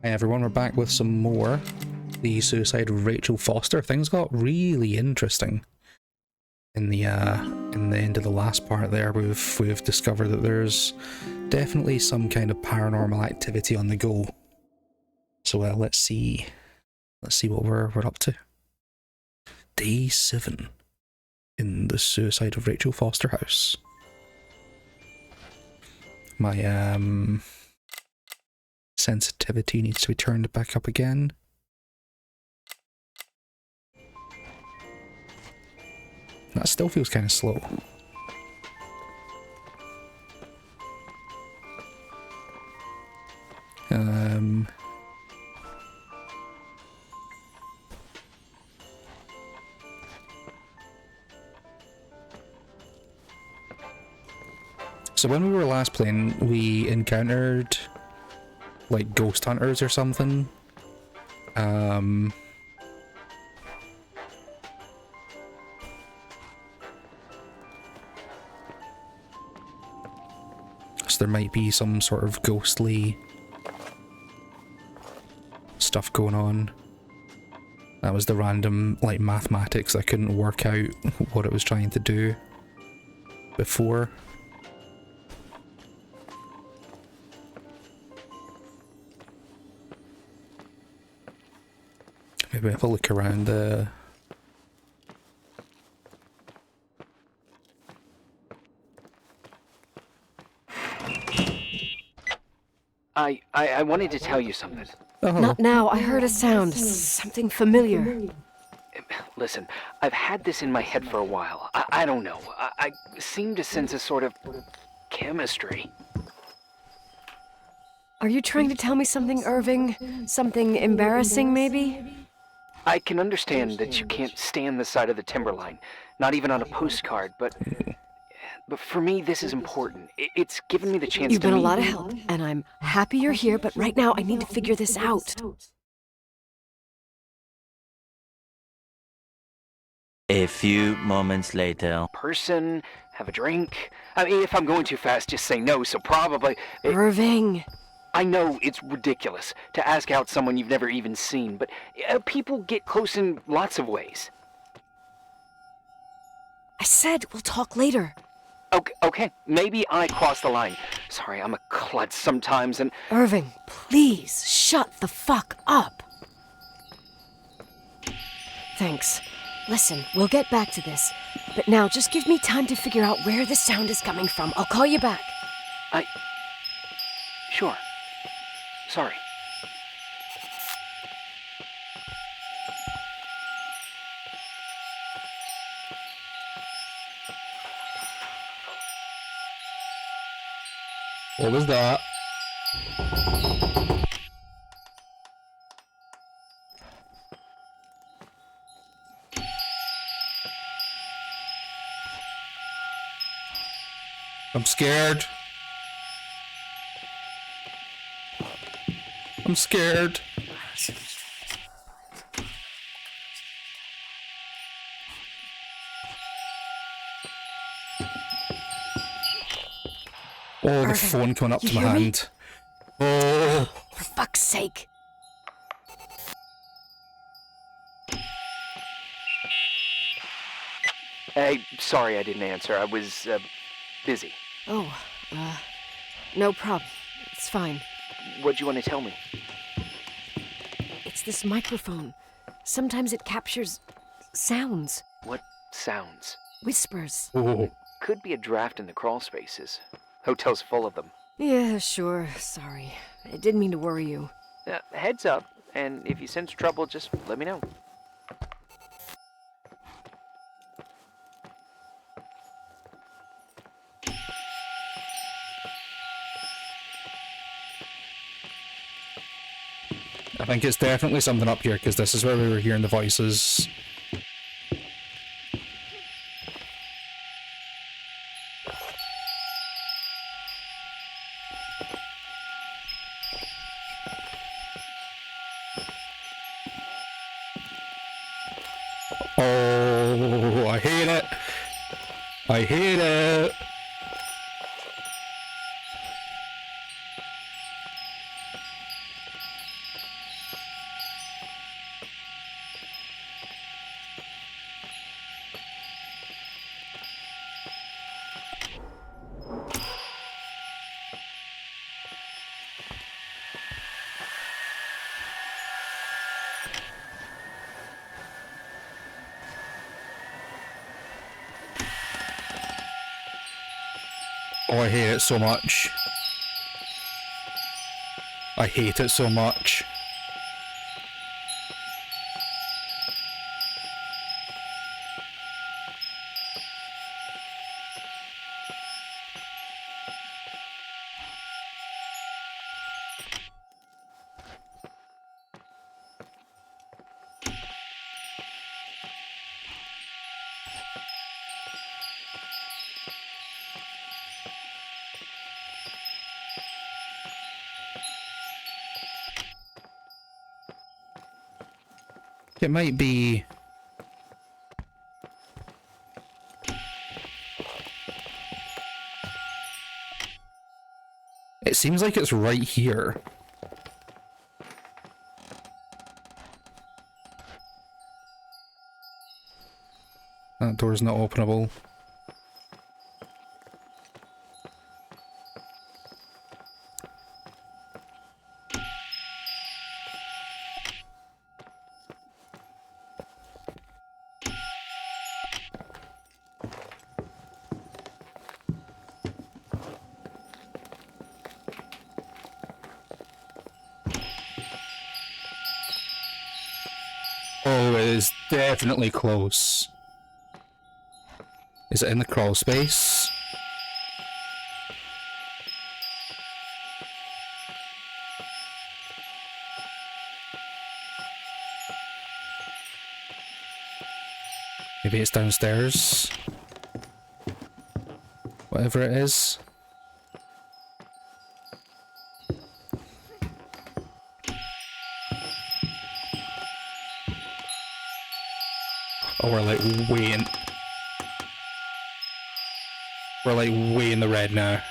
Hi everyone, we're back with some more. The suicide of Rachel Foster. Things got really interesting in the end of the last part there. We've discovered that there's definitely some kind of paranormal activity on the go. So let's see what we're up to. Day 7 in the suicide of Rachel Foster house. My sensitivity needs to be turned back up again. That still feels kind of slow. So when we were last playing, we encountered like ghost hunters or something. So there might be some sort of ghostly stuff going on. That was the random like mathematics. I couldn't work out what it was trying to do before. Maybe have a look around the... I wanted to tell you something. Oh. Not now. I heard a sound. Something familiar. Listen, I've had this in my head for a while. I don't know. I seem to sense a sort of chemistry. Are you trying to tell me something, Irving? Something embarrassing, maybe? I can understand that you can't stand the sight of the Timberline, not even on a postcard, but for me, this is important. It's given me the chance You've to been a meet lot of help, and I'm happy you're here, but right now I need to figure this out. A few moments later. Person, have a drink. I mean, if I'm going too fast, just say no, so probably... Irving! I know it's ridiculous to ask out someone you've never even seen, but people get close in lots of ways. I said we'll talk later. Okay, maybe I crossed the line. Sorry, I'm a klutz sometimes, and... Irving, please, shut the fuck up. Thanks. Listen, we'll get back to this, but now just give me time to figure out where the sound is coming from. I'll call you back. Sure. Sorry. What was that? I'm scared. I'm scared. Oh, the Irving, phone coming up you to my hear me? hand. Oh. For fuck's sake. Hey, sorry I didn't answer. I was, busy. Oh, no problem. It's fine. What'd you want to tell me? It's this microphone. Sometimes it captures sounds, What sounds? whispers. Oh. Could be a draft in the crawl spaces. Hotel's full of them. Yeah, sure. Sorry. I didn't mean to worry you. Heads up, and if you sense trouble, just let me know. I think it's definitely something up here, because this is where we were hearing the voices. Oh, I hate it. I hate it. Oh, I hate it so much. I hate it so much. It might be... It seems like it's right here. That door's not openable. Oh, it is definitely close. Is it in the crawl space? Maybe it's downstairs. Whatever it is. Oh, we're like way in the red now.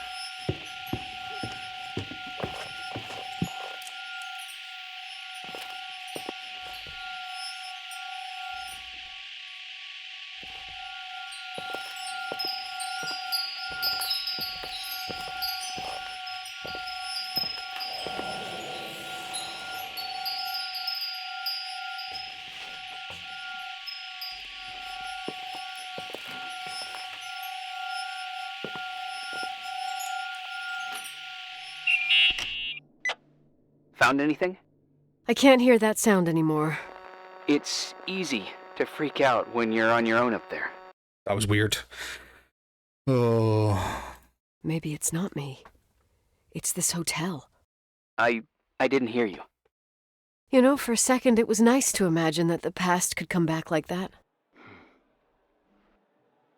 Found anything? I can't hear that sound anymore. It's easy to freak out when you're on your own up there. That was weird. Oh. Maybe it's not me. It's this hotel. I didn't hear you. You know, for a second it was nice to imagine that the past could come back like that.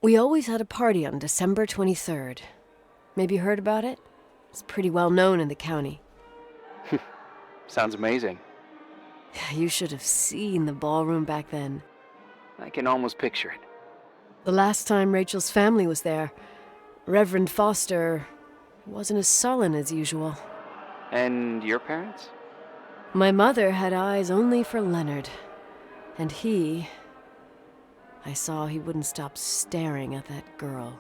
We always had a party on December 23rd. Maybe you heard about it? It's pretty well known in the county. Sounds amazing. You should have seen the ballroom back then. I can almost picture it. The last time Rachel's family was there, Reverend Foster wasn't as sullen as usual. And your parents? My mother had eyes only for Leonard. And I saw he wouldn't stop staring at that girl.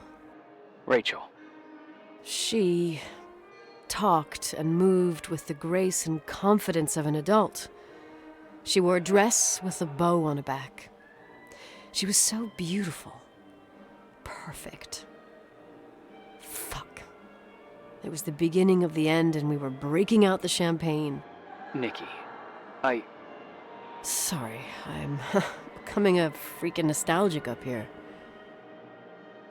Rachel. She talked and moved with the grace and confidence of an adult. She wore a dress with a bow on her back. She was so beautiful. Perfect. Fuck. It was the beginning of the end and we were breaking out the champagne. Nikki, Sorry, I'm becoming a freaking nostalgic up here.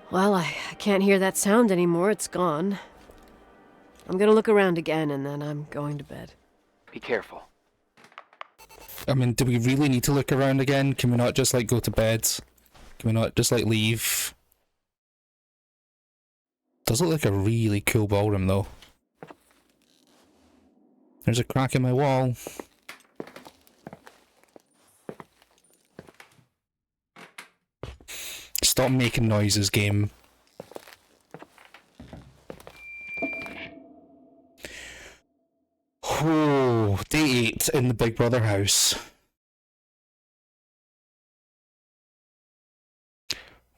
Well, I can't hear that sound anymore. It's gone. I'm gonna look around again and then I'm going to bed. Be careful. I mean, do we really need to look around again? Can we not just, like, go to bed? Can we not just, like, leave? Does look like a really cool ballroom, though. There's a crack in my wall. Stop making noises, game. Oh, day 8 in the Big Brother house.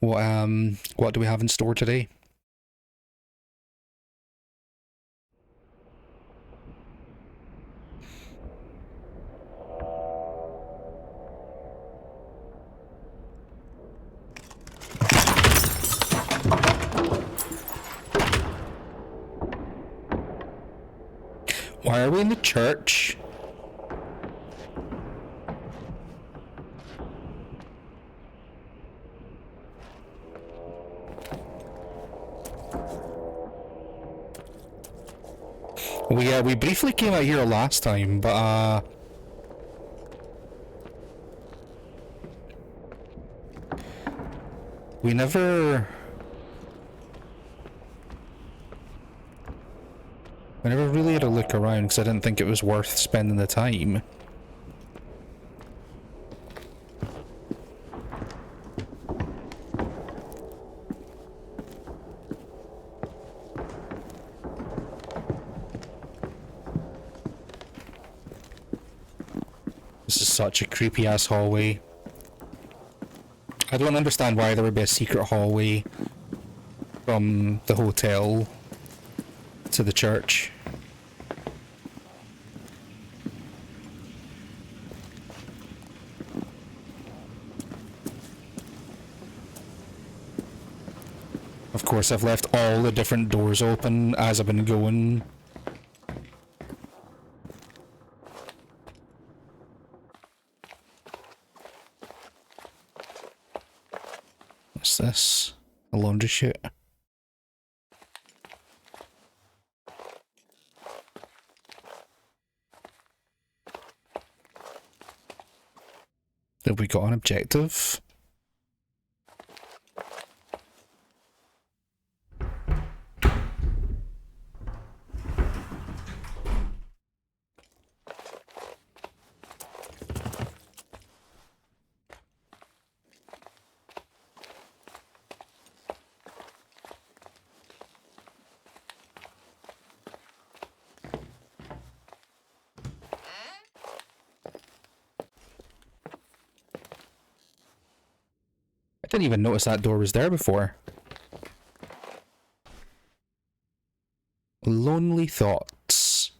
What do we have in store today? Why are we in the church? We briefly came out here last time, but we never really had a look around because I didn't think it was worth spending the time. This is such a creepy ass hallway. I don't understand why there would be a secret hallway from the hotel to the church. Of course, I've left all the different doors open as I've been going. What's this? A laundry chute. Have we got an objective? I didn't even notice that door was there before. Lonely thoughts.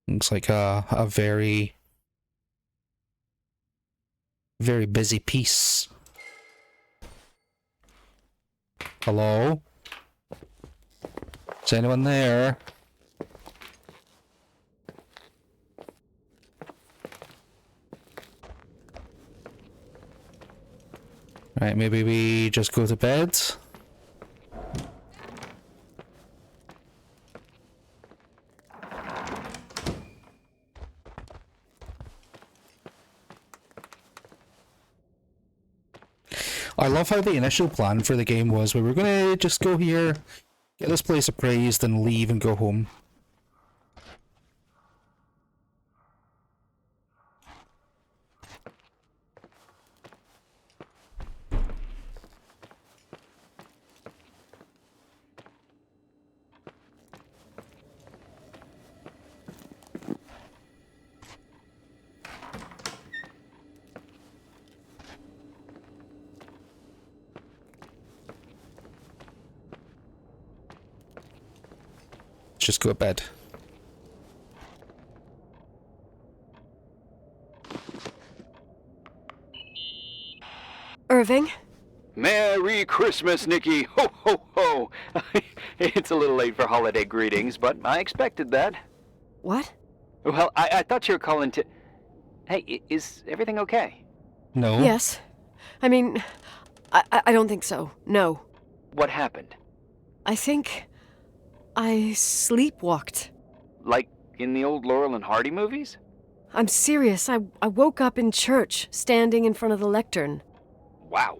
Looks like a very busy piece. Hello? Is anyone there? Right, maybe we just go to bed. I love how the initial plan for the game was we were gonna just go here, get this place appraised, and leave and go home. Just go to bed. Irving? Merry Christmas, Nikki! Ho, ho, ho! It's a little late for holiday greetings, but I expected that. What? Well, I thought you were calling to... Hey, is everything okay? No. Yes. I mean, I don't think so. No. What happened? I think I sleepwalked. Like in the old Laurel and Hardy movies? I'm serious. I woke up in church, standing in front of the lectern. Wow.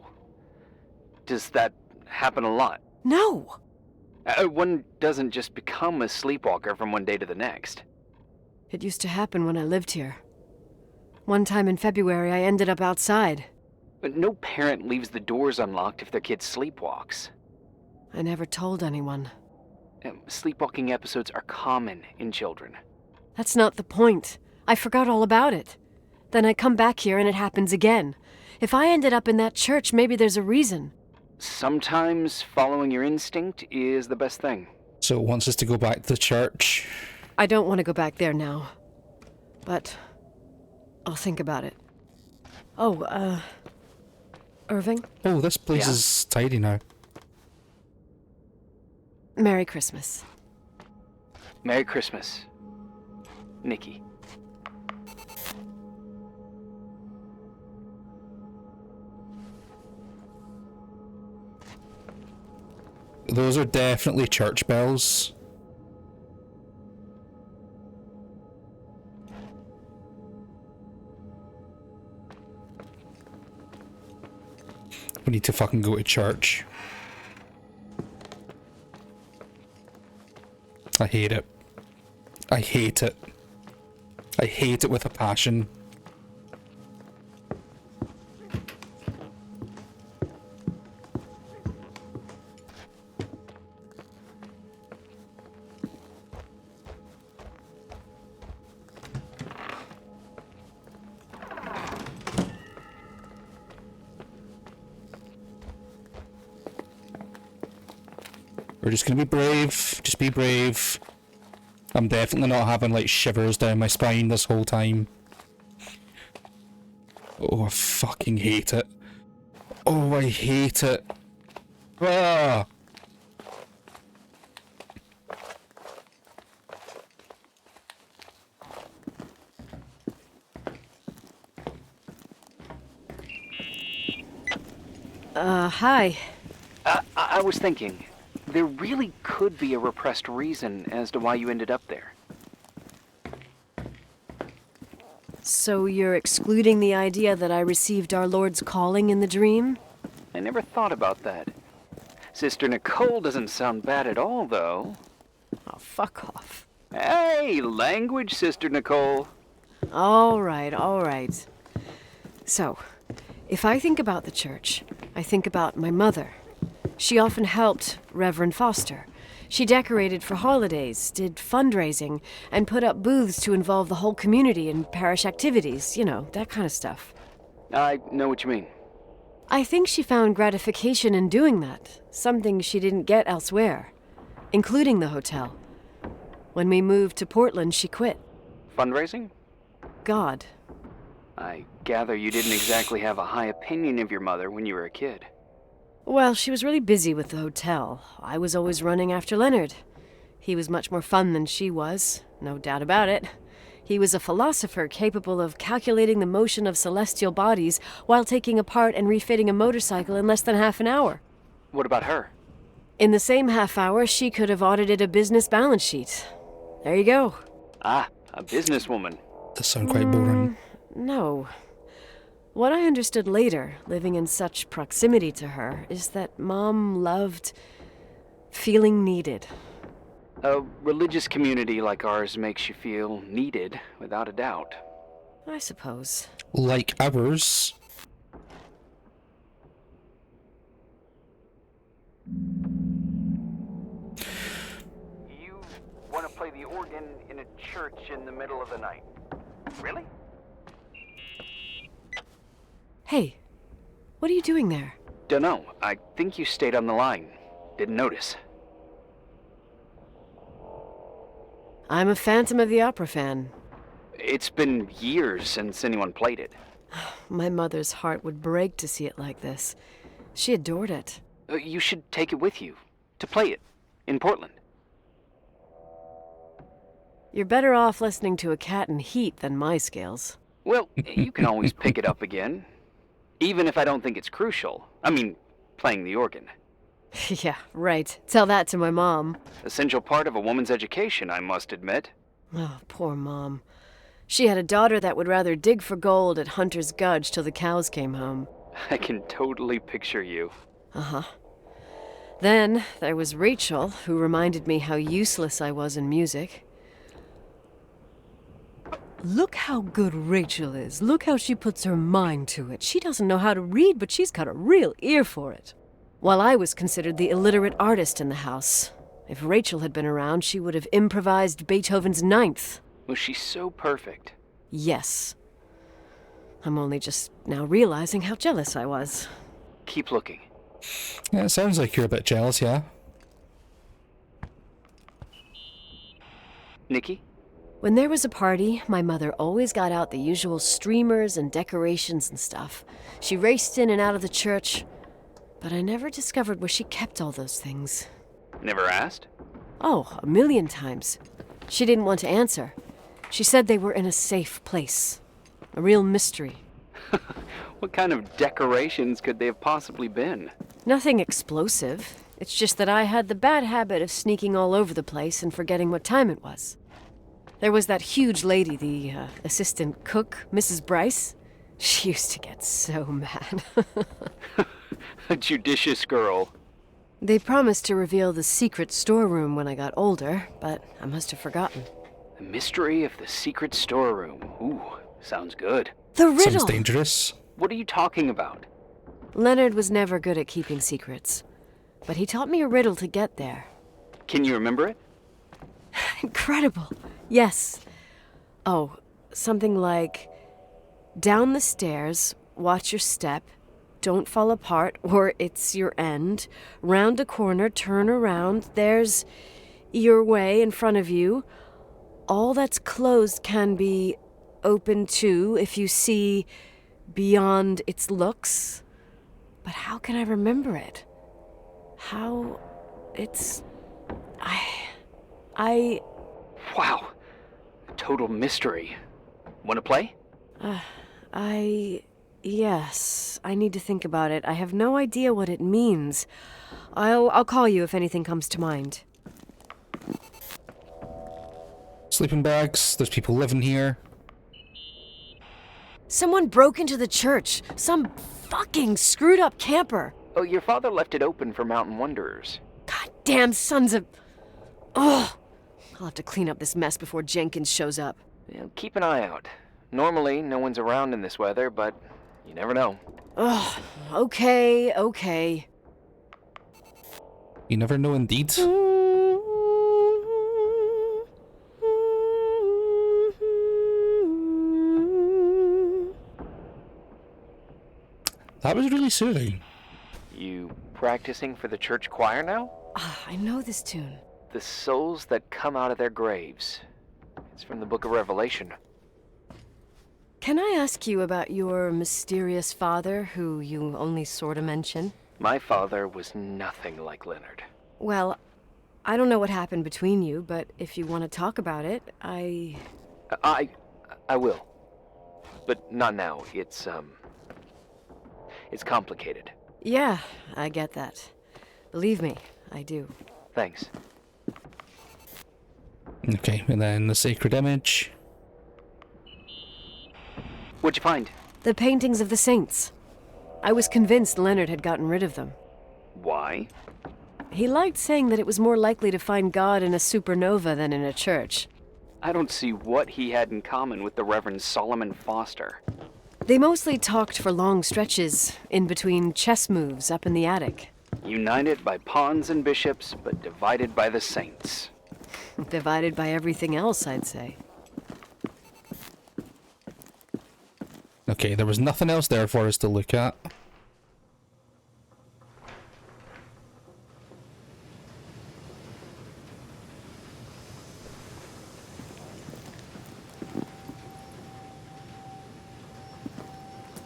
Does that happen a lot? No! One doesn't just become a sleepwalker from one day to the next. It used to happen when I lived here. One time in February, I ended up outside. But no parent leaves the doors unlocked if their kid sleepwalks. I never told anyone. Sleepwalking episodes are common in children. That's not the point. I forgot all about it. Then I come back here and it happens again. If I ended up in that church, maybe there's a reason. Sometimes following your instinct is the best thing. So it wants us to go back to the church. I don't want to go back there now. But I'll think about it. Oh, Irving? Oh, this place Yeah. is tidy now. Merry Christmas. Merry Christmas, Nikki. Those are definitely church bells. We need to fucking go to church. I hate it. I hate it. I hate it with a passion. We're just gonna be brave. Just be brave. I'm definitely not having like shivers down my spine this whole time. Oh, I fucking hate it. Oh, I hate it. Ah! Hi. I was thinking, there really could be a repressed reason as to why you ended up there. So you're excluding the idea that I received our Lord's calling in the dream? I never thought about that. Sister Nicole doesn't sound bad at all, though. Oh, fuck off. Hey, language, Sister Nicole. All right. So, if I think about the church, I think about my mother. She often helped Reverend Foster. She decorated for holidays, did fundraising, and put up booths to involve the whole community in parish activities, you know, that kind of stuff. I know what you mean. I think she found gratification in doing that, something she didn't get elsewhere, including the hotel. When we moved to Portland, she quit. Fundraising? God. I gather you didn't exactly have a high opinion of your mother when you were a kid. Well, she was really busy with the hotel. I was always running after Leonard. He was much more fun than she was, no doubt about it. He was a philosopher capable of calculating the motion of celestial bodies while taking apart and refitting a motorcycle in less than half an hour. What about her? In the same half hour, she could have audited a business balance sheet. There you go. Ah, a businesswoman. Does sound quite boring. No. What I understood later, living in such proximity to her, is that Mom loved feeling needed. A religious community like ours makes you feel needed, without a doubt. I suppose. Like ours. You want to play the organ in a church in the middle of the night? Really? Hey, what are you doing there? Dunno. I think you stayed on the line. Didn't notice. I'm a Phantom of the Opera fan. It's been years since anyone played it. My mother's heart would break to see it like this. She adored it. You should take it with you, to play it, in Portland. You're better off listening to a cat in heat than my scales. Well, you can always pick it up again. Even if I don't think it's crucial. I mean, playing the organ. Yeah, right. Tell that to my mom. Essential part of a woman's education, I must admit. Oh, poor Mom. She had a daughter that would rather dig for gold at Hunter's Gulch till the cows came home. I can totally picture you. Uh-huh. Then there was Rachel, who reminded me how useless I was in music. Look how good Rachel is. Look how she puts her mind to it. She doesn't know how to read, but she's got a real ear for it. While I was considered the illiterate artist in the house. If Rachel had been around, she would have improvised Beethoven's Ninth. Was she so perfect? Yes. I'm only just now realizing how jealous I was. Keep looking. Yeah, it sounds like you're a bit jealous, yeah? Nikki? When there was a party, my mother always got out the usual streamers and decorations and stuff. She raced in and out of the church, but I never discovered where she kept all those things. Never asked? Oh, a million times. She didn't want to answer. She said they were in a safe place. A real mystery. What kind of decorations could they have possibly been? Nothing explosive. It's just that I had the bad habit of sneaking all over the place and forgetting what time it was. There was that huge lady, the assistant cook, Mrs. Bryce. She used to get so mad. A judicious girl. They promised to reveal the secret storeroom when I got older, but I must have forgotten. The mystery of the secret storeroom. Ooh, sounds good. The riddle! Sounds dangerous. What are you talking about? Leonard was never good at keeping secrets, but he taught me a riddle to get there. Can you remember it? Incredible. Yes. Oh, something like, down the stairs, watch your step, don't fall apart or it's your end, round a corner, turn around, there's your way in front of you. All that's closed can be open too if you see beyond its looks. But how can I remember it? How it's... I... Wow. A total mystery. Want to play? Yes, I need to think about it. I have no idea what it means. I'll call you if anything comes to mind. Sleeping bags. There's people living here. Someone broke into the church. Some fucking screwed up camper. Oh, your father left it open for mountain wanderers. Goddamn sons of... Ugh. I'll have to clean up this mess before Jenkins shows up. Yeah, keep an eye out. Normally, no one's around in this weather, but you never know. Ugh. Okay. You never know indeed. That was really soothing. You practicing for the church choir now? I know this tune. The souls that come out of their graves. It's from the book of Revelation. Can I ask you about your mysterious father, who you only sort of mention? My father was nothing like Leonard. Well, I don't know what happened between you, but if you want to talk about it, I will. But not now. It's complicated. Yeah, I get that. Believe me, I do. Thanks. Okay, and then the sacred image. What'd you find? The paintings of the saints. I was convinced Leonard had gotten rid of them. Why? He liked saying that it was more likely to find God in a supernova than in a church. I don't see what he had in common with the Reverend Solomon Foster. They mostly talked for long stretches, in between chess moves up in the attic. United by pawns and bishops, but divided by the saints. Divided by everything else, I'd say. Okay, there was nothing else there for us to look at.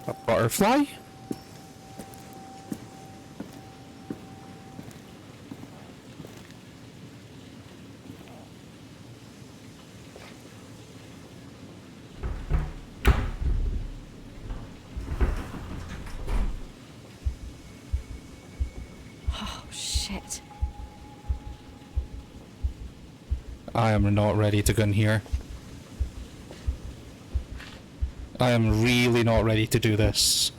A butterfly? Oh, shit. I am not ready to go in here. I am really not ready to do this.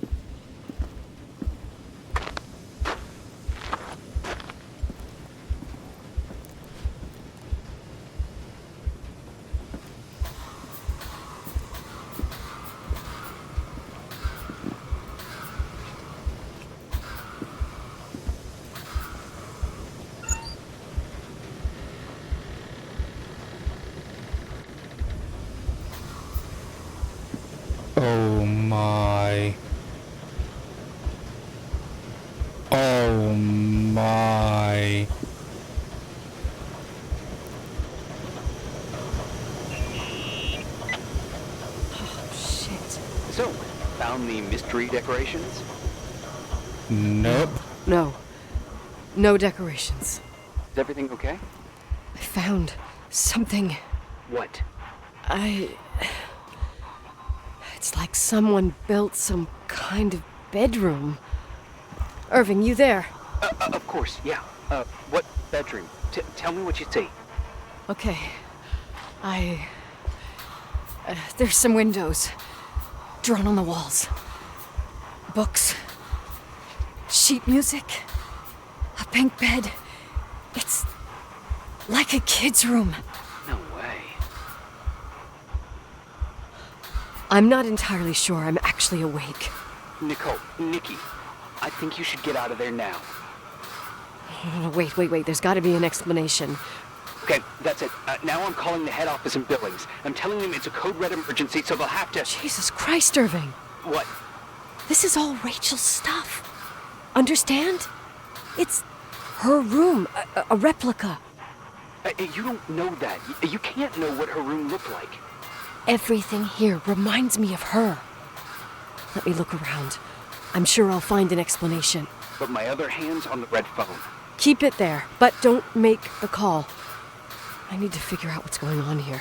Oh my. Oh my. Oh, shit. So, found the mystery decorations? Nope. No. No decorations. Is everything okay? I found something What? It's like someone built some kind of bedroom. Irving, you there? Of course, yeah. What bedroom? Tell me what you see. Okay. There's some windows drawn on the walls. Books. Sheet music. A pink bed. It's like a kid's room. No way. I'm not entirely sure I'm actually awake. Nikki, I think you should get out of there now. Wait. There's got to be an explanation. Okay, that's it. Now I'm calling the head office in Billings. I'm telling them it's a code red emergency, so they'll have to... Jesus Christ, Irving. What? This is all Rachel's stuff. Understand? It's her room, a replica. You don't know that. You can't know what her room looked like. Everything here reminds me of her. Let me look around. I'm sure I'll find an explanation. But my other hand's on the red phone. Keep it there, but don't make the call. I need to figure out what's going on here.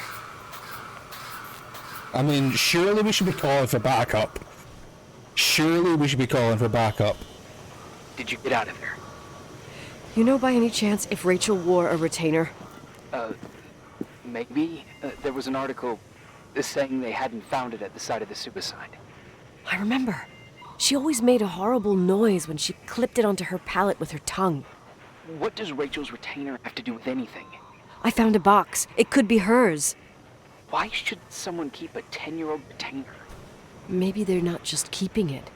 I mean, surely we should be calling for backup. Did you get out of there? You know by any chance if Rachel wore a retainer? Maybe. There was an article saying they hadn't found it at the site of the suicide. I remember. She always made a horrible noise when she clipped it onto her palate with her tongue. What does Rachel's retainer have to do with anything? I found a box. It could be hers. Why should someone keep a 10-year-old retainer? Maybe they're not just keeping it.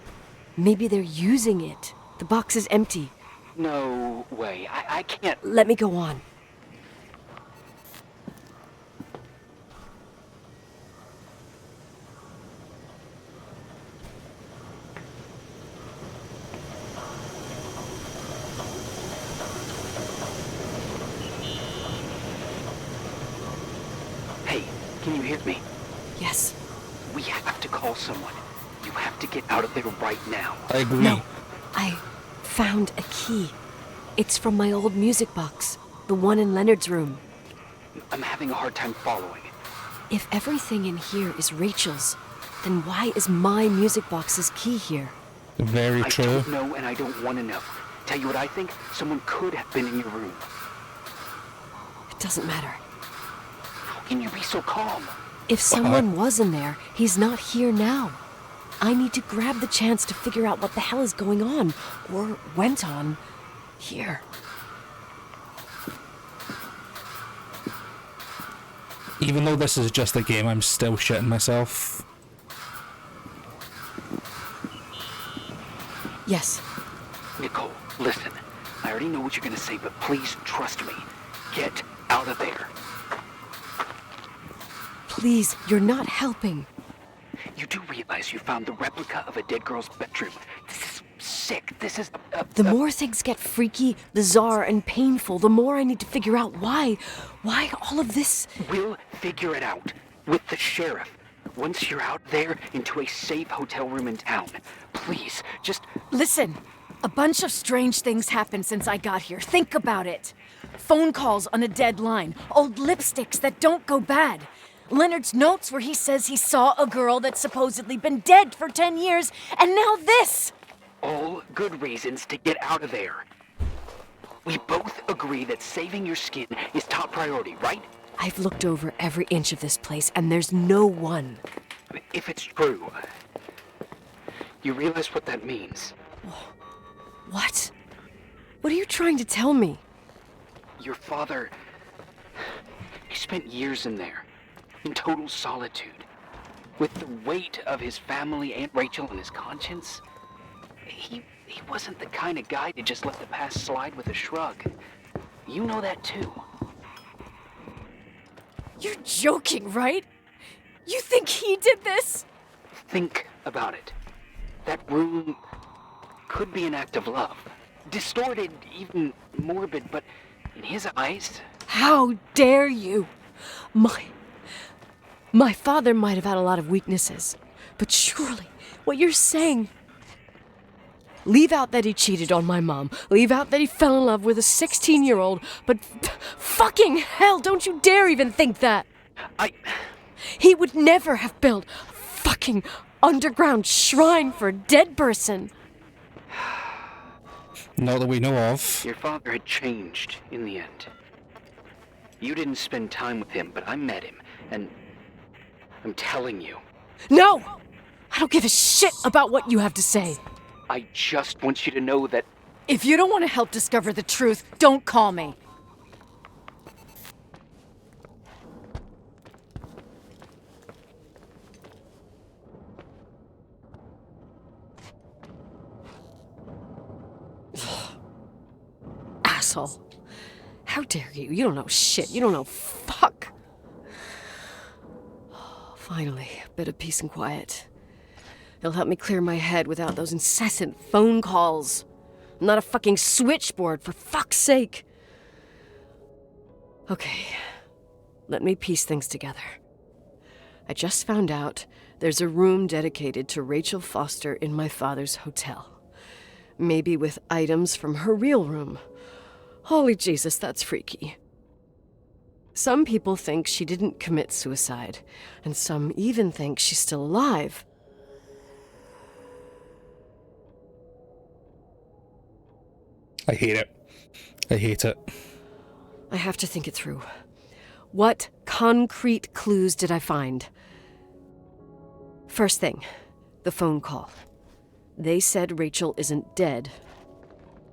Maybe they're using it. The box is empty. No way. I can't... Let me go on. Hey, can you hear me? Yes. We have to call someone. You have to get out of there right now. I agree. No. I found a key. It's from my old music box. The one in Leonard's room. I'm having a hard time following. If everything in here is Rachel's, then why is my music box's key here? Very I true. don't know and I don't want to know. Tell you what I think? Someone could have been in your room. It doesn't matter. How can you be so calm? If someone was in there, he's not here now. I need to grab the chance to figure out what the hell is going on, or went on, here. Even though this is just a game, I'm still shitting myself. Yes. Nicole, listen. I already know what you're gonna say, but please trust me. Get out of there. Please, you're not helping. You do realize you found the replica of a dead girl's bedroom. This is sick. This is The more things get freaky, bizarre, and painful, the more I need to figure out why all of this... We'll figure it out. With the sheriff. Once you're out there into a safe hotel room in town. Please, just... Listen, a bunch of strange things happened since I got here. Think about it. Phone calls on a dead line. Old lipsticks that don't go bad. Leonard's notes where he says he saw a girl that's supposedly been dead for 10 years, and now this! All good reasons to get out of there. We both agree that saving your skin is top priority, right? I've looked over every inch of this place, and there's no one. If it's true, you realize what that means. What? What are you trying to tell me? Your father, he spent years in there, in total solitude, with the weight of his family and Rachel on his conscience. He wasn't the kind of guy to just let the past slide with a shrug. You know that too. You're joking, right? You think he did this? Think about it. That room could be an act of love. Distorted, even morbid, but in his eyes... How dare you? My father might have had a lot of weaknesses, but surely what you're saying... Leave out that he cheated on my mom. Leave out that he fell in love with a 16-year-old, but fucking hell, don't you dare even think that! He would never have built a fucking underground shrine for a dead person. Not that we know of. Your father had changed in the end. You didn't spend time with him, but I met him, and I'm telling you. No! I don't give a shit about what you have to say. I just want you to know that If you don't want to help discover the truth, don't call me. Asshole. How dare you? You don't know shit. You don't know fuck. Finally, a bit of peace and quiet. It'll help me clear my head without those incessant phone calls. I'm not a fucking switchboard, for fuck's sake. Okay, let me piece things together. I just found out there's a room dedicated to Rachel Foster in my father's hotel. Maybe with items from her real room. Holy Jesus, that's freaky. Some people think she didn't commit suicide, and some even think she's still alive. I hate it. I hate it. I have to think it through. What concrete clues did I find? First thing, the phone call. They said Rachel isn't dead.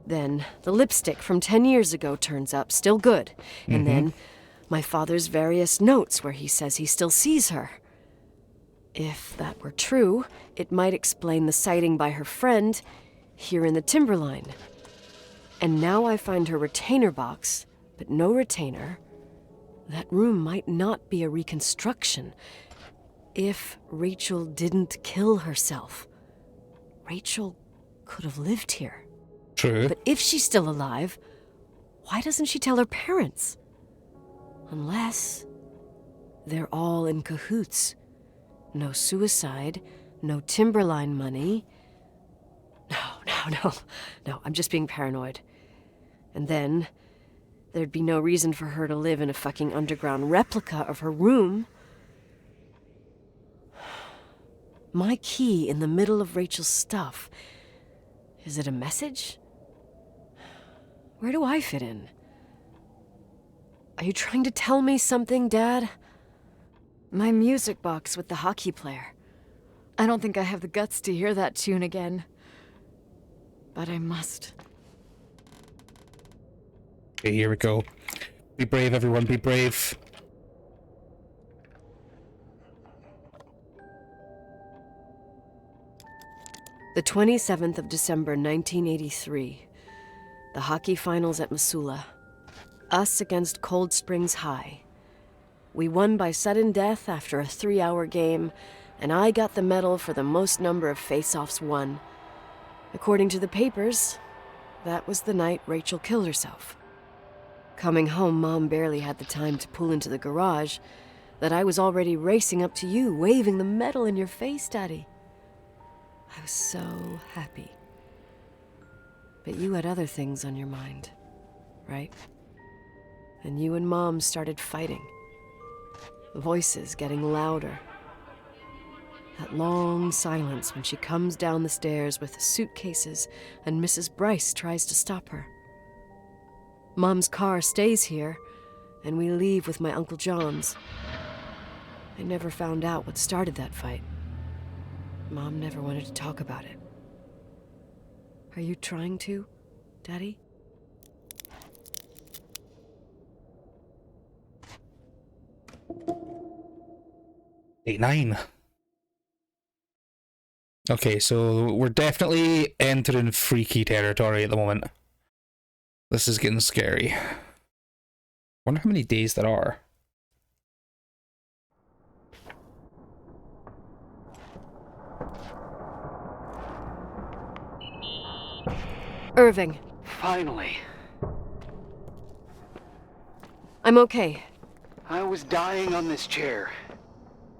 Then the lipstick from 10 years ago turns up, still good. And then my father's various notes where he says he still sees her. If that were true, it might explain the sighting by her friend here in the Timberline. And now I find her retainer box, but no retainer. That room might not be a reconstruction. If Rachel didn't kill herself, Rachel could have lived here. True. But if she's still alive, why doesn't she tell her parents? Unless they're all in cahoots. No suicide, no Timberline money. No, I'm just being paranoid. And then there'd be no reason for her to live in a fucking underground replica of her room. My key in the middle of Rachel's stuff. Is it a message? Where do I fit in? Are you trying to tell me something, Dad? My music box with the hockey player. I don't think I have the guts to hear that tune again. But I must. Okay, here we go. Be brave, everyone, be brave. The 27th of December, 1983. The hockey finals at Missoula. Us against Cold Springs High. We won by sudden death after a 3-hour game, and I got the medal for the most number of face-offs won. According to the papers, that was the night Rachel killed herself. Coming home, Mom barely had the time to pull into the garage that I was already racing up to you, waving the medal in your face, Daddy. I was so happy. But you had other things on your mind, right? And you and Mom started fighting. Voices getting louder. That long silence when she comes down the stairs with the suitcases and Mrs. Bryce tries to stop her. Mom's car stays here, and we leave with my Uncle John's. I never found out what started that fight. Mom never wanted to talk about it. Are you trying to, Daddy? Eight, 9. Okay, so we're definitely entering freaky territory at the moment. This is getting scary. Wonder how many days there are. Irving. finally. I'm okay. I was dying on this chair.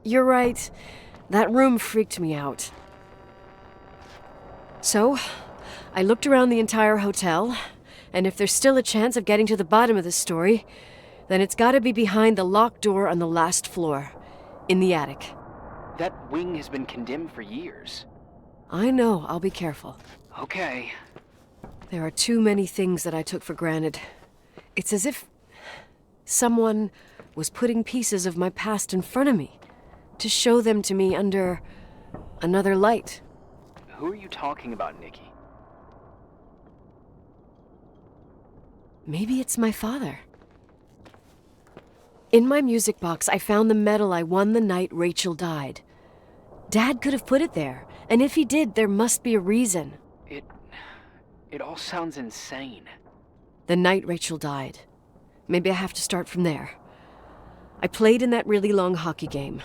You're right. That room freaked me out. So, I looked around the entire hotel, and if there's still a chance of getting to the bottom of this story, Then it's gotta be behind the locked door on the last floor, in the attic. That wing has been condemned for years. I know, I'll be careful. Okay. There are too many things that I took for granted. It's as if someone was putting pieces of my past in front of me to show them to me under another light. Who are you talking about, Nikki? Maybe it's my father. In my music box, I found the medal I won the night Rachel died. Dad could have put it there, and if he did, there must be a reason. It all sounds insane. The night Rachel died. Maybe I have to start from there. I played in that really long hockey game.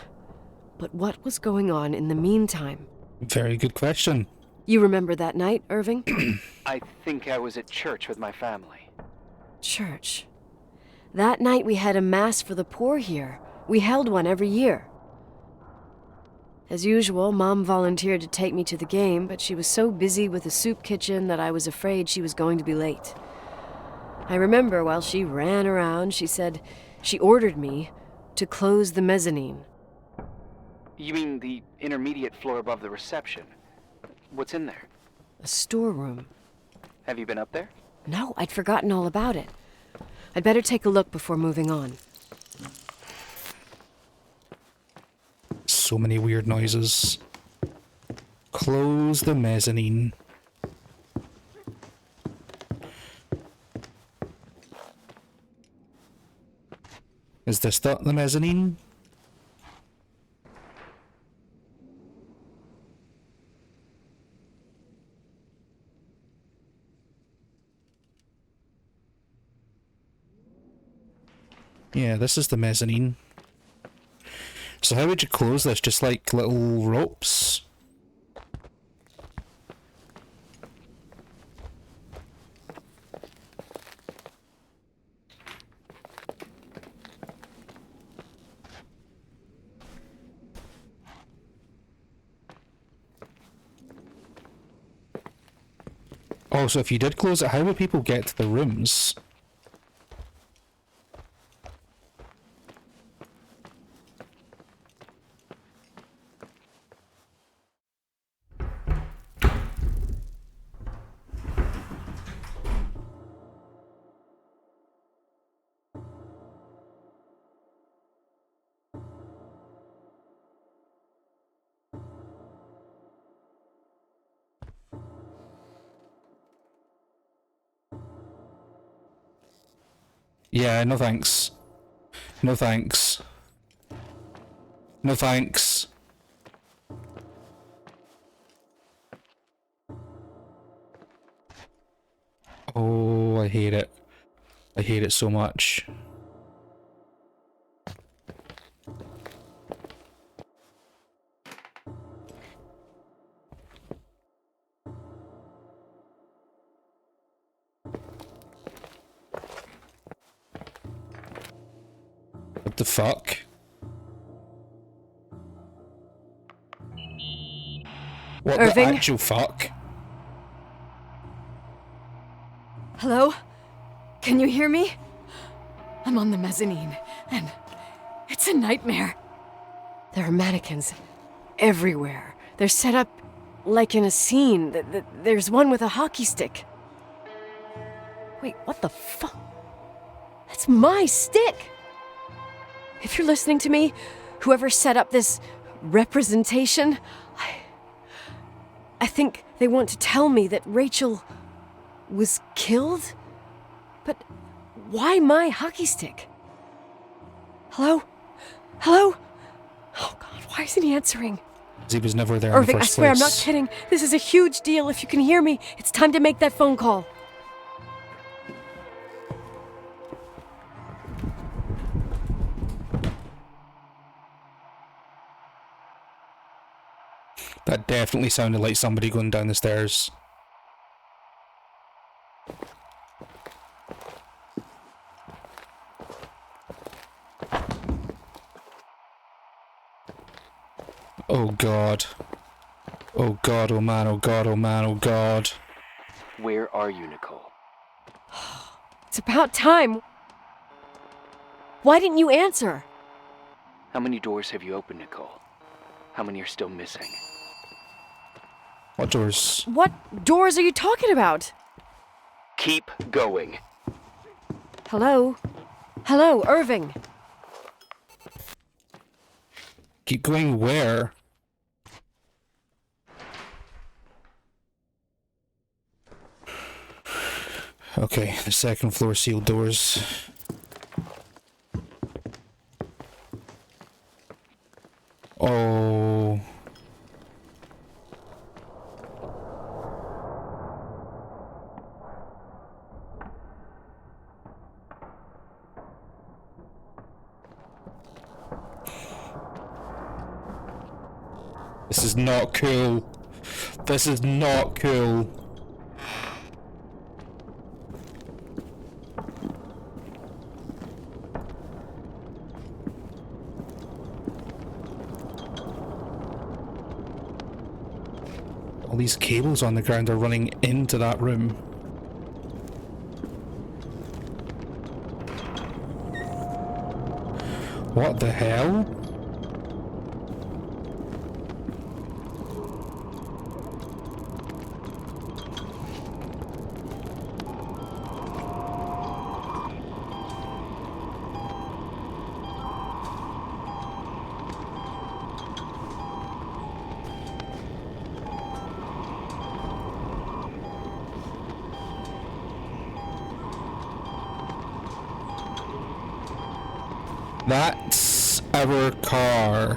But what was going on in the meantime? Very good question. You remember that night, Irving? I think I was at church with my family. Church. That night we had a mass for the poor here. We held one every year. As usual, Mom volunteered to take me to the game, but she was so busy with the soup kitchen that I was afraid she was going to be late. I remember while she ran around, she said she ordered me to close the mezzanine. You mean the intermediate floor above the reception? What's in there? A storeroom. Have you been up there? No, I'd forgotten all about it. I'd better take a look before moving on. So many weird noises. Close the mezzanine. Is this the mezzanine? Yeah, this is the mezzanine. So how would you close this? Just like little ropes? Oh, so if you did close it, how would people get to the rooms? Yeah, no thanks. No thanks. No thanks. Oh, I hate it. I hate it so much. What the fuck? What the Irving? actual fuck? Hello? Can you hear me? I'm on the mezzanine, and it's a nightmare. There are mannequins everywhere. They're set up like in a scene. There's one with a hockey stick. Wait, what the fuck? That's my stick! If you're listening to me, whoever set up this representation, I think they want to tell me that Rachel was killed? But why my hockey stick? Hello? Hello? Oh God, why isn't he answering? He was never there Irving, in the I first swear, I'm not place. kidding. This is a huge deal. If you can hear me, it's time to make that phone call. That definitely sounded like somebody going down the stairs. Oh God. Oh God, oh man, oh God, oh man, oh God. Where are you, Nicole? It's about time. Why didn't you answer? How many doors have you opened, Nicole? How many are still missing? What doors? What doors are you talking about? Keep going. Hello? Hello, Irving. Keep going where? Okay, the second floor sealed doors. Oh. This is not cool. This is not cool. All these cables on the ground are running into that room. What the hell? That's our car.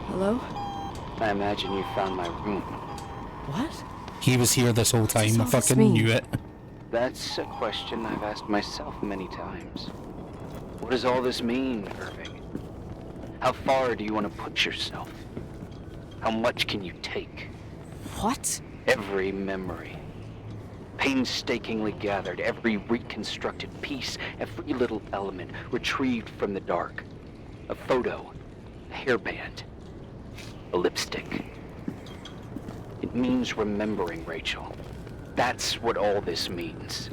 Hello? I imagine you found my room. What? He was here this whole does time. I all this fucking mean? knew it. That's a question I've asked myself many times. What does all this mean, Irving? How far do you want to put yourself? How much can you take? What? Every memory. Painstakingly gathered, every reconstructed piece, every little element retrieved from the dark. A photo, a hairband, a lipstick. It means remembering, Rachel. That's what all this means.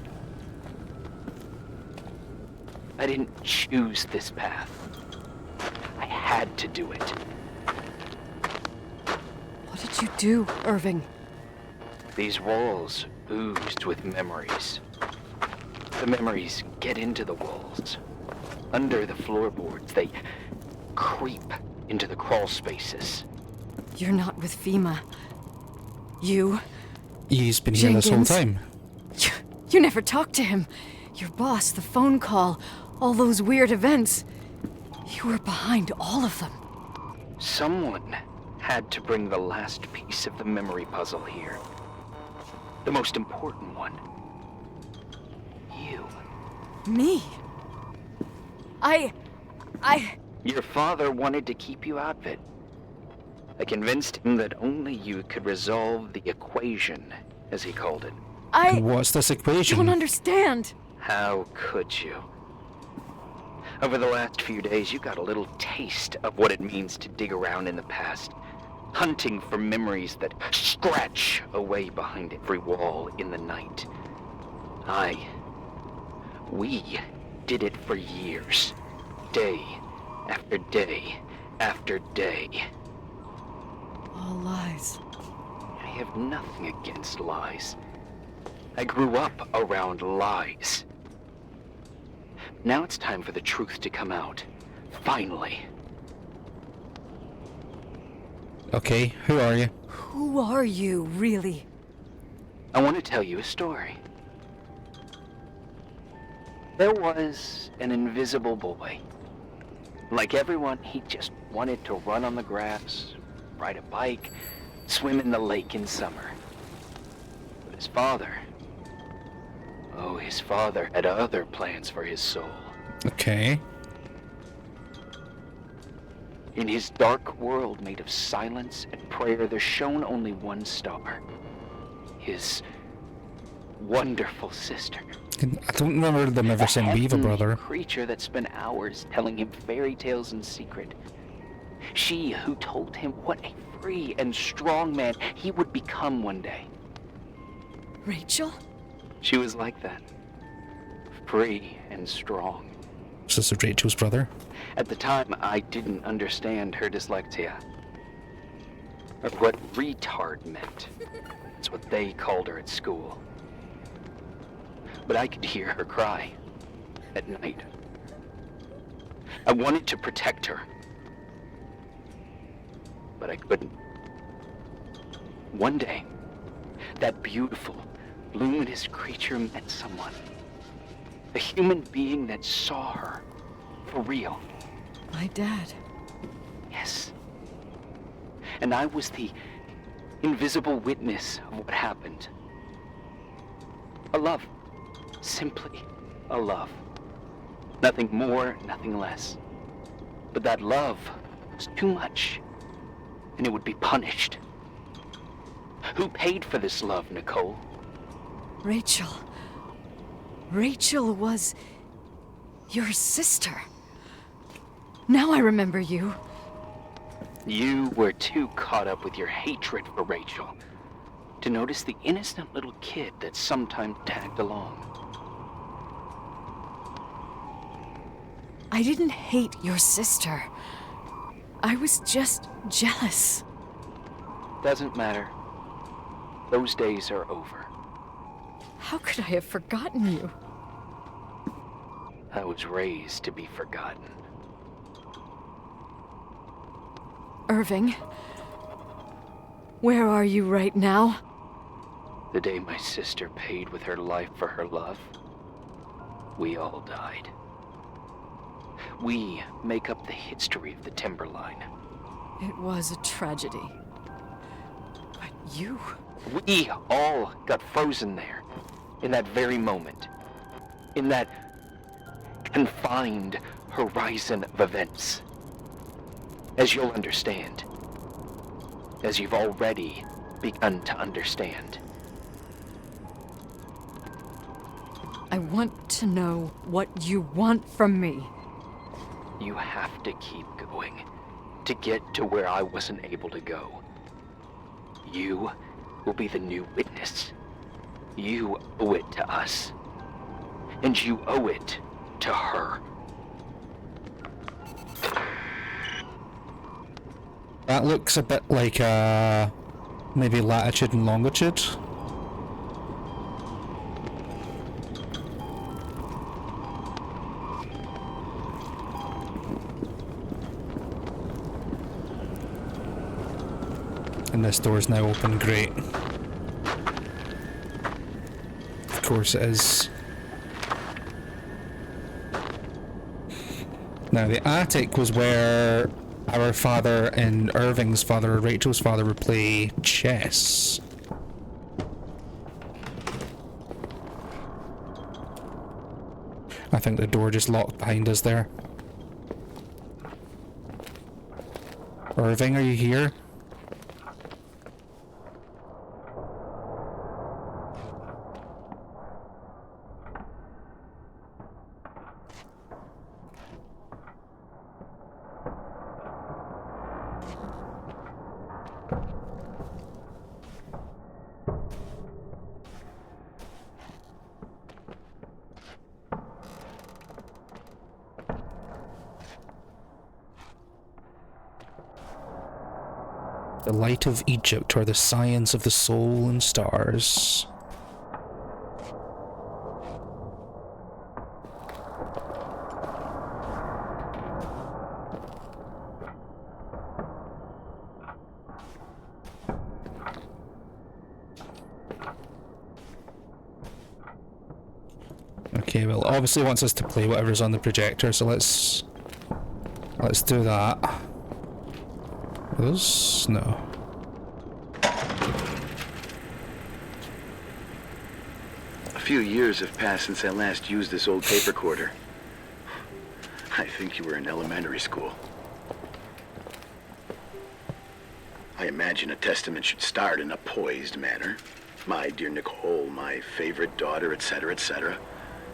I didn't choose this path. I had to do it. What did you do, Irving? These walls oozed with memories. The memories get into the walls. Under the floorboards, they creep into the crawl spaces. You're not with FEMA. You... He's been here this whole Jenkins? time. You never talked to him. Your boss, the phone call, all those weird events. You were behind all of them. Someone had to bring the last piece of the memory puzzle here. The most important one. You. Me? I... Your father wanted to keep you out of it. I convinced him that only you could resolve the equation, as he called it. And what's this equation? don't understand. How could you? Over the last few days, you got a little taste of what it means to dig around in the past, hunting for memories that scratch away behind every wall in the night. We did it for years, day after day after day. All lies. I have nothing against lies. I grew up around lies. Now it's time for the truth to come out. Finally. Okay, who are you? Who are you, really? I want to tell you a story. There was an invisible boy. Like everyone, he just wanted to run on the grass, ride a bike, swim in the lake in summer. But his father had other plans for his soul. Okay. In his dark world made of silence and prayer, there shone only one star. His wonderful sister. I don't remember them ever saying Weaver heavenly brother. creature that spent hours telling him fairy tales in secret, She who told him what a free and strong man he would become one day. Rachel? She was like that. Free and strong. This is Rachel's brother. At the time, I didn't understand her dyslexia. Or what retard meant. That's what they called her at school. But I could hear her cry at night. I wanted to protect her. But I couldn't. One day, that beautiful, luminous creature met someone. A human being that saw her for real. My dad. Yes. And I was the invisible witness of what happened. A love. Simply a love. Nothing more, nothing less. But that love was too much, and it would be punished. Who paid for this love, Nicole? Rachel. Rachel was your sister. Now I remember you. You were too caught up with your hatred for Rachel to notice the innocent little kid that sometimes tagged along. I didn't hate your sister. I was just jealous. Doesn't matter. Those days are over. How could I have forgotten you? I was raised to be forgotten. Irving, where are you right now? The day my sister paid with her life for her love, we all died. We make up the history of the Timberline. It was a tragedy. But you... We all got frozen there, in that very moment. In that confined horizon of events. As you'll understand. As you've already begun to understand. I want to know what you want from me. You have to keep going to get to where I wasn't able to go. You will be the new witness. You owe it to us. And you owe it to her. That looks a bit like maybe latitude and longitude. And this door's now open, great. Of course it is. Now the attic was where our father and Irving's father, or Rachel's father, would play chess. I think the door just locked behind us there. Irving, are you here? The light of Egypt, or the science of the soul and stars. Okay, well, obviously wants us to play whatever's on the projector, so let's do that. Those? No. A few years have passed since I last used this old tape recorder. I think you were in elementary school. I imagine a testament should start in a poised manner. My dear Nicole, my favorite daughter, etc., etc.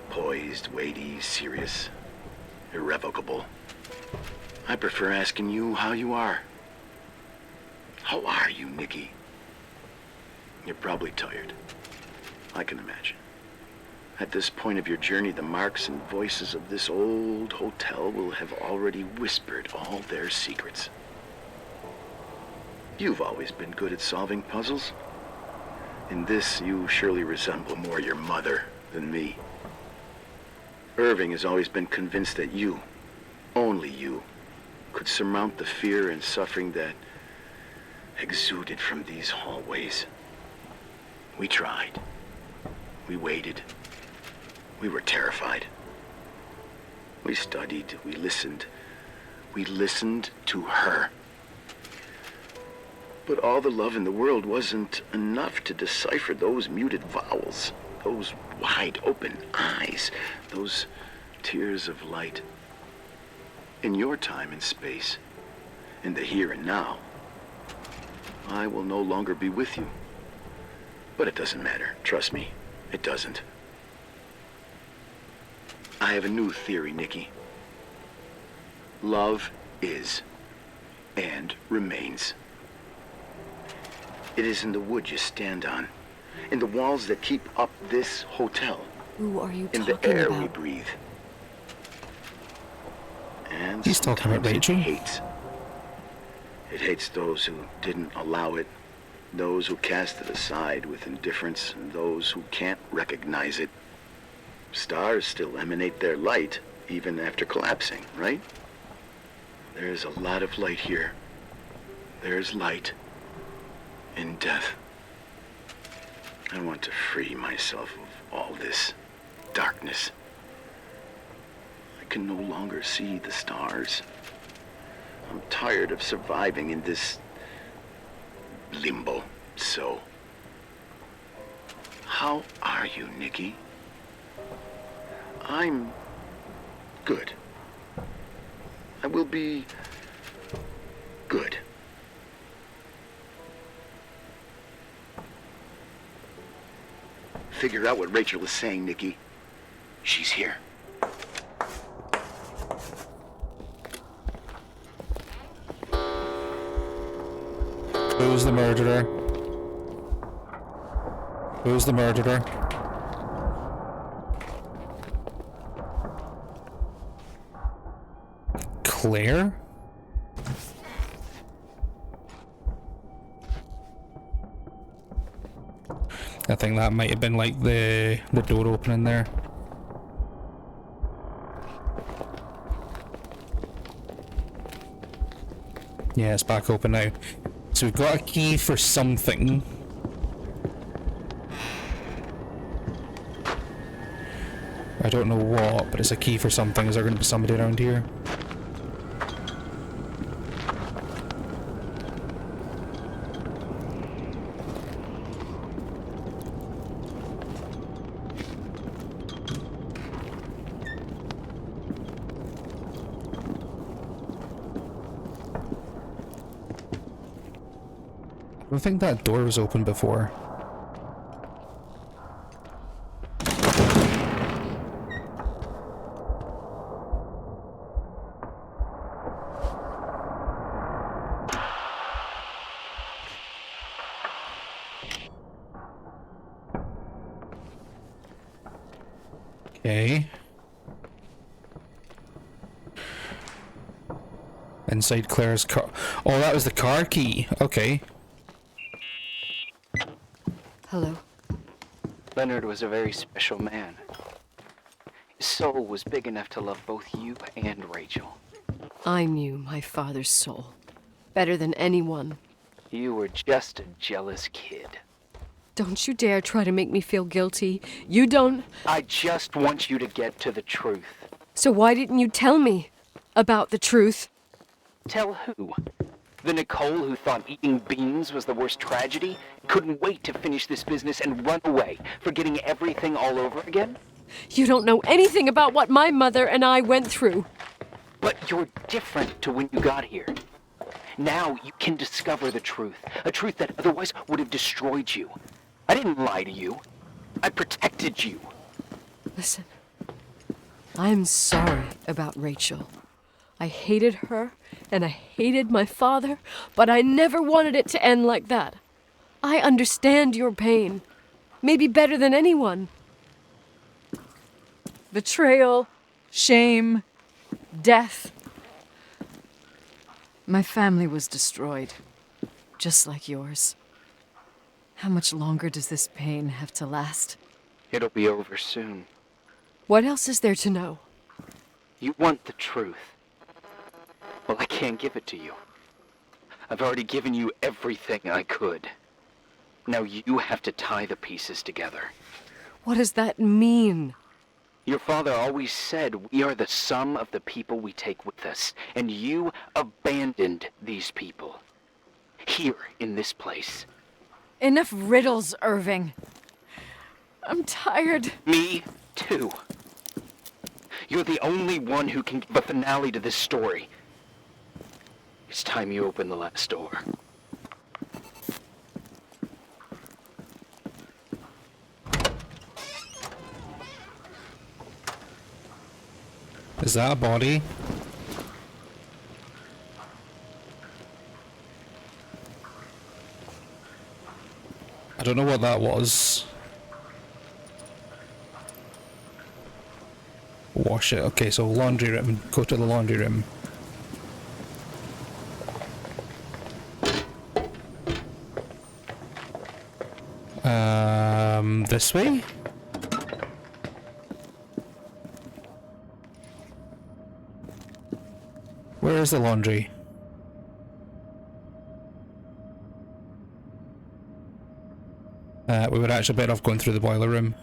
Poised, weighty, serious, irrevocable. I prefer asking you how you are. How are you, Nikki? You're probably tired. I can imagine. At this point of your journey, the marks and voices of this old hotel will have already whispered all their secrets. You've always been good at solving puzzles. In this, you surely resemble more your mother than me. Irving has always been convinced that you, only you, could surmount the fear and suffering that exuded from these hallways. We tried. We waited. We were terrified. We studied. We listened. We listened to her. But all the love in the world wasn't enough to decipher those muted vowels, those wide open eyes, those tears of light. In your time and space, in the here and now, I will no longer be with you. But it doesn't matter. Trust me, it doesn't. I have a new theory, Nikki. Love is and remains. It is in the wood you stand on, in the walls that keep up this hotel, Who are you in talking the air about? we breathe. And He's talking about sometimes Rachel. it hates. It hates those who didn't allow it, those who cast it aside with indifference, and those who can't recognize it. Stars still emanate their light, even after collapsing, right? There's a lot of light here. There's light in death. I want to free myself of all this darkness. I can no longer see the stars. I'm tired of surviving in this limbo. So, how are you, Nikki? I'm good. I will be good. Figure out what Rachel is saying, Nikki. She's here. Who's the murderer? Who's the murderer? Claire? I think that might have been like the door opening there. Yeah, it's back open now. So we've got a key for something. I don't know what, but it's a key for something. Is there going to be somebody around here? I think that door was open before. Okay. Inside Claire's car. Oh, that was the car key. Okay. Hello. Leonard was a very special man. His soul was big enough to love both you and Rachel. I knew my father's soul better than anyone. You were just a jealous kid. Don't you dare try to make me feel guilty. You don't... I just want you to get to the truth. So why didn't you tell me about the truth? Tell who? The Nicole who thought eating beans was the worst tragedy? Couldn't wait to finish this business and run away, forgetting everything all over again? You don't know anything about what my mother and I went through. But you're different to when you got here. Now you can discover the truth, a truth that otherwise would have destroyed you. I didn't lie to you. I protected you. Listen, I'm sorry about Rachel. I hated her, and I hated my father, but I never wanted it to end like that. I understand your pain. Maybe better than anyone. Betrayal, shame, death. My family was destroyed, just like yours. How much longer does this pain have to last? It'll be over soon. What else is there to know? You want the truth. Well, I can't give it to you. I've already given you everything I could. Now you have to tie the pieces together. What does that mean? Your father always said we are the sum of the people we take with us, and you abandoned these people. Here, in this place. Enough riddles, Irving. I'm tired. Me, too. You're the only one who can give a finale to this story. It's time you open the last door. Is that a body? I don't know what that was. Wash it. Okay, so laundry room. Go to the laundry room. This way? Where is the laundry? We would actually better off going through the boiler room.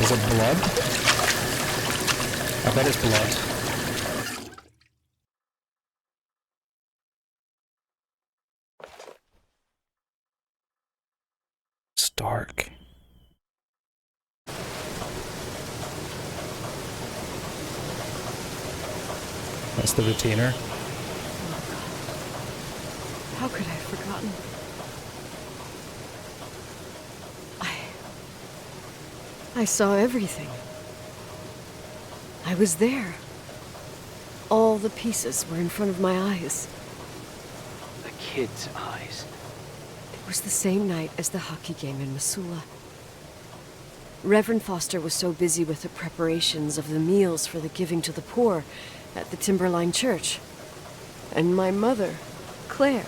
Is it blood? I bet it's blood. It's dark. That's the retainer. How could I have forgotten? I saw everything. I was there. All the pieces were in front of my eyes. The kid's eyes. It was the same night as the hockey game in Missoula. Reverend Foster was so busy with the preparations of the meals for the giving to the poor at the Timberline church. And my mother, Claire,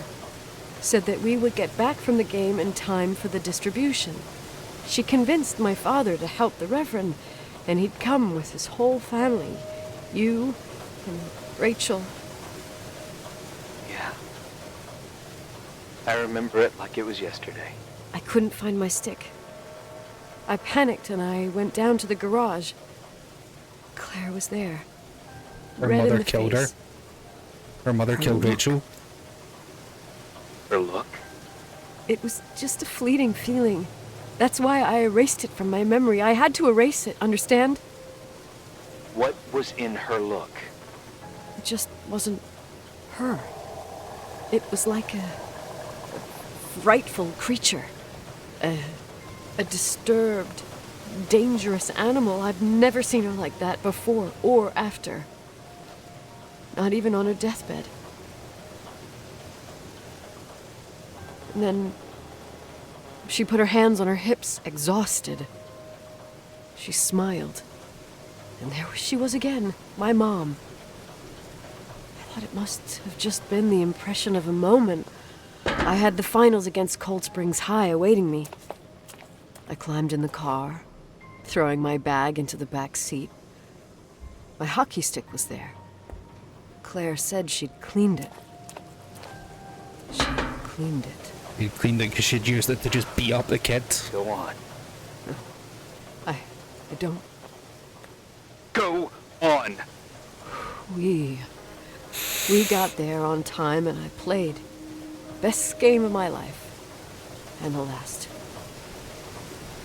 said that we would get back from the game in time for the distribution. She convinced my father to help the Reverend, and he'd come with his whole family. You and Rachel. Yeah. I remember it like it was yesterday. I couldn't find my stick. I panicked and I went down to the garage. Claire was there. Her Red in mother the killed her. face. Her mother killed Rachel. Her look? It was just a fleeting feeling. That's why I erased it from my memory. I had to erase it, understand? What was in her look? It just wasn't her. It was like a frightful creature. A disturbed, dangerous animal. I've never seen her like that before or after. Not even on her deathbed. And then she put her hands on her hips, exhausted. She smiled. And there she was again, my mom. I thought it must have just been the impression of a moment. I had the finals against Cold Springs High awaiting me. I climbed in the car, throwing my bag into the back seat. My hockey stick was there. Claire said she'd cleaned it. She cleaned it. You cleaned it because she'd used it to just beat up the kid. Go on. I don't. Go on! We got there on time and I played. Best game of my life. and the last.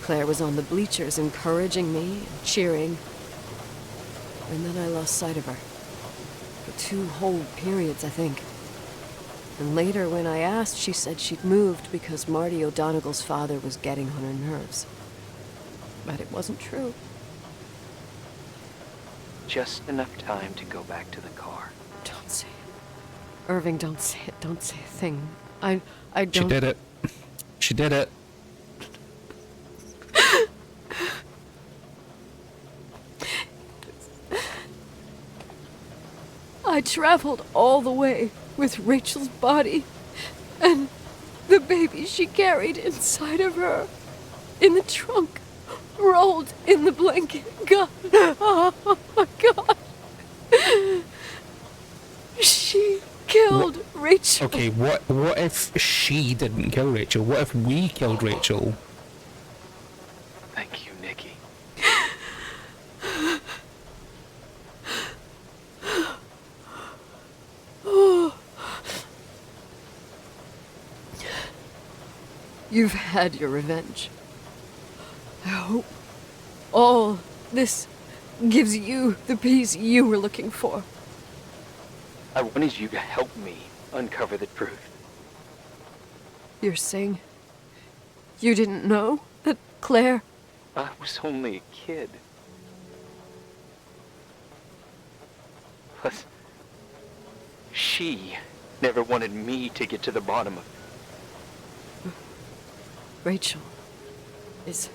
Claire was on the bleachers encouraging me and cheering. And then I lost sight of her. For 2 whole periods, I think. And later, when I asked, she said she'd moved because Marty O'Donegal's father was getting on her nerves. But it wasn't true. Just enough time to go back to the car. Don't say it. Irving, don't say it. Don't say a thing. I don't... She did it. She did it. I traveled all the way with Rachel's body and the baby she carried inside of her in the trunk, rolled in the blanket. God, oh my God. She killed Rachel. Okay, what if she didn't kill Rachel? What if we killed Rachel? Thank you, Nikki. You've had your revenge. I hope all this gives you the peace you were looking for. I wanted you to help me uncover the truth. You're saying you didn't know that Claire... I was only a kid. Plus, she never wanted me to get to the bottom of it. Rachel is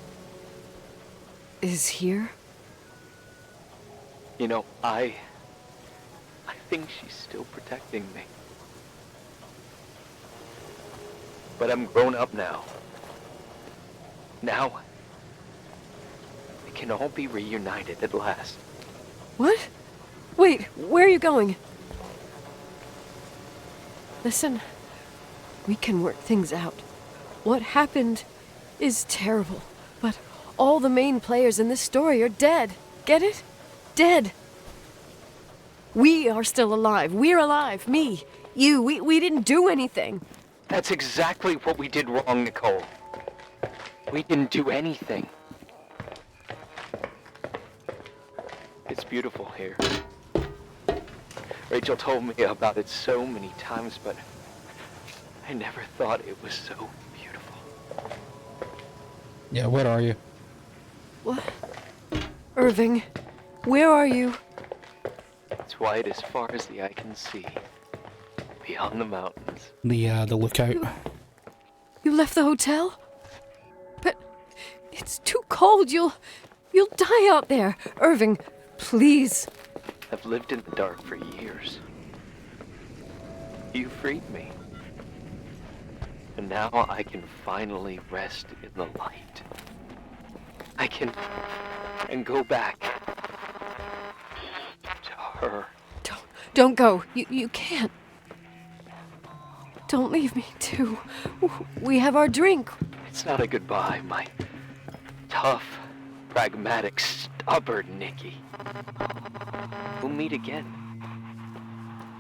here? You know, I think she's still protecting me. But I'm grown up now. Now, we can all be reunited at last. What? Wait, where are you going? Listen, we can work things out. What happened is terrible, but all the main players in this story are dead. Get it? Dead. We are still alive. We're alive. Me, you, we didn't do anything. That's exactly what we did wrong, Nicole. We didn't do anything. It's beautiful here. Rachel told me about it so many times, but I never thought it was so beautiful. Yeah, where are you? What? Irving, where are you? It's white as far as the eye can see, beyond the mountains. The lookout. You left the hotel? But it's too cold. You'll die out there. Irving, please. I've lived in the dark for years. You freed me. And now I can finally rest in the light. I can go back to her. Don't go. You can't. Don't leave me, too. We have our drink. It's not a goodbye, my tough, pragmatic, stubborn Nikki. We'll meet again.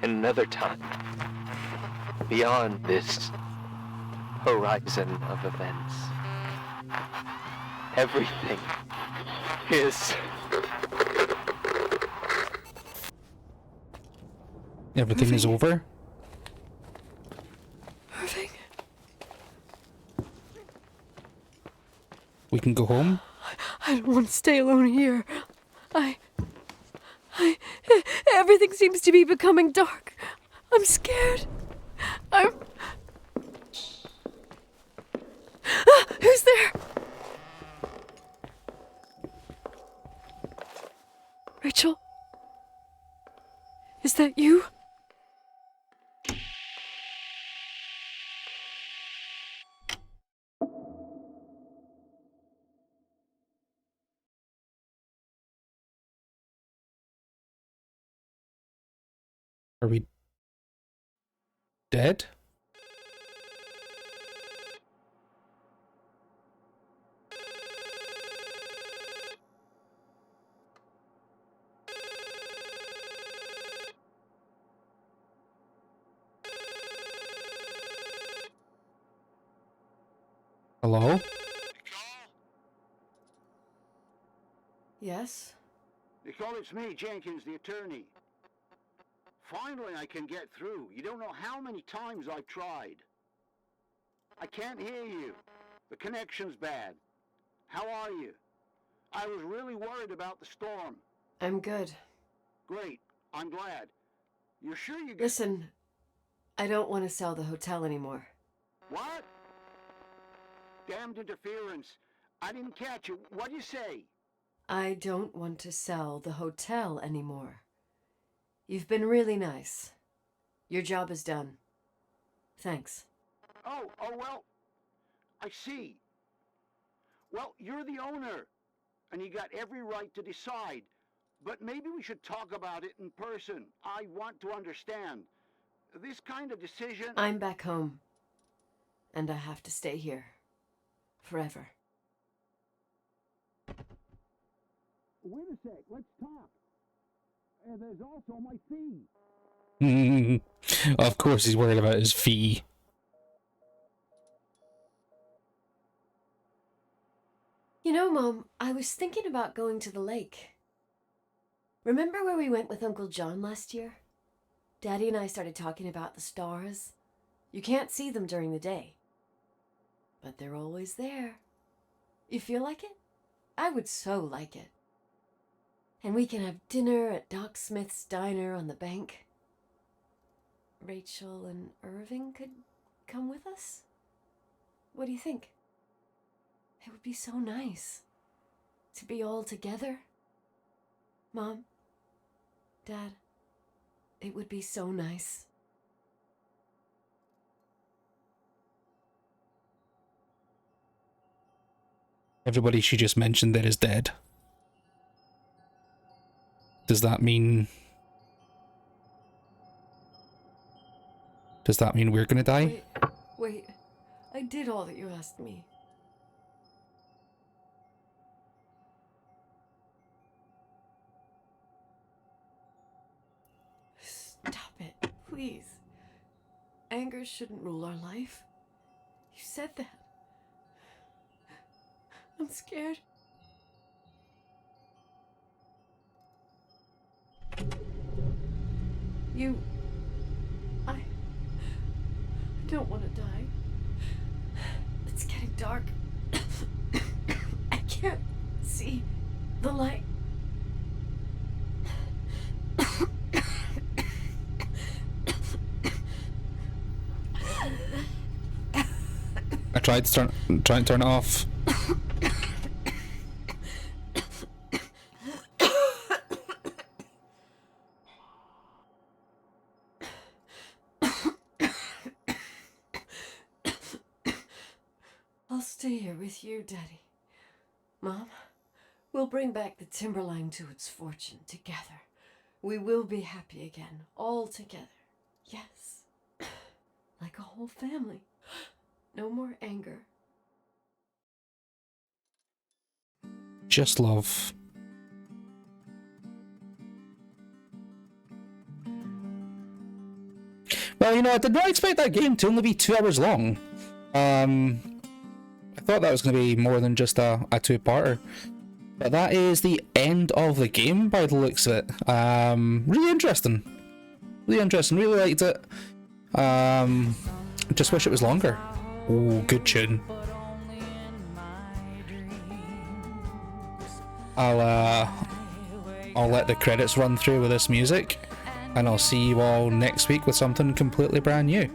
Another time. Beyond this horizon of events. Everything is... Everything is over? Irving. We can go home? I don't want to stay alone here. Everything seems to be becoming dark. I'm scared. Who's there? Rachel? Is that you? Are we dead? Hello? Yes? Nicole, it's me, Jenkins, the attorney. Finally, I can get through. You don't know how many times I've tried. I can't hear you. The connection's bad. How are you? I was really worried about the storm. I'm good. Great. I'm glad. You're sure you get... Listen, I don't want to sell the hotel anymore. What? Damned interference. I didn't catch you. What'd you say? I don't want to sell the hotel anymore. You've been really nice. Your job is done. Thanks. Oh, well, I see. Well, you're the owner, and you got every right to decide. But maybe we should talk about it in person. I want to understand. This kind of decision... I'm back home. And I have to stay here. Forever. Wait a sec, let's talk. And there's also my fee. Of course he's worried about his fee. You know, Mom, I was thinking about going to the lake. Remember where we went with Uncle John last year? Daddy and I started talking about the stars. You can't see them during the day. But they're always there. You feel like it? I would so like it. And we can have dinner at Doc Smith's diner on the bank. Rachel and Irving could come with us? What do you think? It would be so nice to be all together. Mom, Dad, it would be so nice. Everybody she just mentioned there is dead. Does that mean... Does that mean we're gonna die? Wait. I did all that you asked me. Stop it, please. Anger shouldn't rule our life. You said that. I'm scared. I don't want to die. It's getting dark. I can't see the light. I tried to turn it off. I'll stay here with you, Daddy. Mom, we'll bring back the Timberline to its fortune together. We will be happy again, all together. Yes. Like a whole family. No more anger. Just love. Well, you know, I did not expect that game to only be 2 hours long. I thought that was going to be more than just a two-parter. But that is the end of the game by the looks of it. Really interesting. Really interesting. Really liked it. Just wish it was longer. Ooh, good tune. I'll let the credits run through with this music, and I'll see you all next week with something completely brand new.